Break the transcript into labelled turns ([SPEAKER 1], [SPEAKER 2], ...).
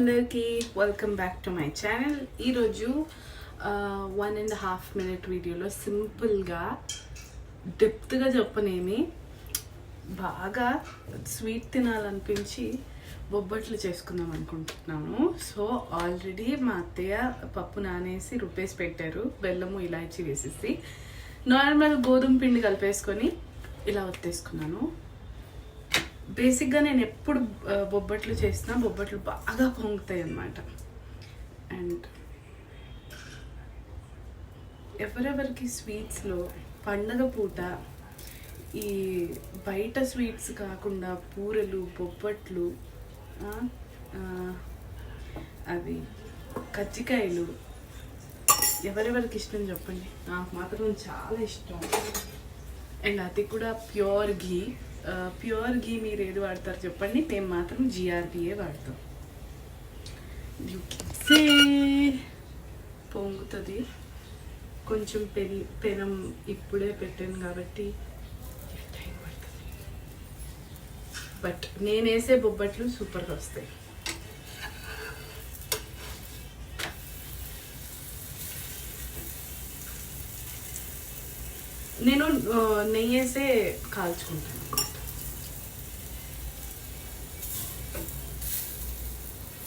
[SPEAKER 1] అందరికీ welcome back to my channel. ఈరోజు 1.5 minute వీడియోలో సింపుల్గా డెప్త్గా చెప్పనేమి బాగా స్వీట్ తినాలనిపించి బొబ్బట్లు చేసుకుందాం అనుకుంటున్నాను. సో ఆల్రెడీ మా అత్తయ్య పప్పు నానేసి రుబ్బేసి పెట్టారు, బెల్లము ఇలాచి వేసేసి. నార్మల్ గోధుమ పిండి కలిపేసుకొని ఇలా ఒత్తేసుకున్నాను. బేసిక్గా నేను ఎప్పుడు బొబ్బట్లు చేసినా బొబ్బట్లు బాగా పొంగుతాయి అన్నమాట. అండ్ ఎవరెవరికి స్వీట్స్లో పండగ పూట ఈ బయట స్వీట్స్ కాకుండా పూరలు, బొబ్బట్లు, అవి కజ్జికాయలు ఎవరెవరికి ఇష్టం చెప్పండి. నాకు మాత్రం చాలా ఇష్టం. అండ్ అది కూడా ప్యూర్ ఘీ. ప్యూర్ ఘీ మీరు ఏది వాడతారు చెప్పండి. మేము మాత్రం జిఆర్బిఏ వాడతాం. పొంగుతుంది కొంచెం. పెనం ఇప్పుడే పెట్టాను కాబట్టి టైం పడుతుంది. బట్ నేను వేసే బొబ్బట్లు సూపర్గా వస్తాయి. నేను నెయ్యి వేసే కాల్చుకుంటాను.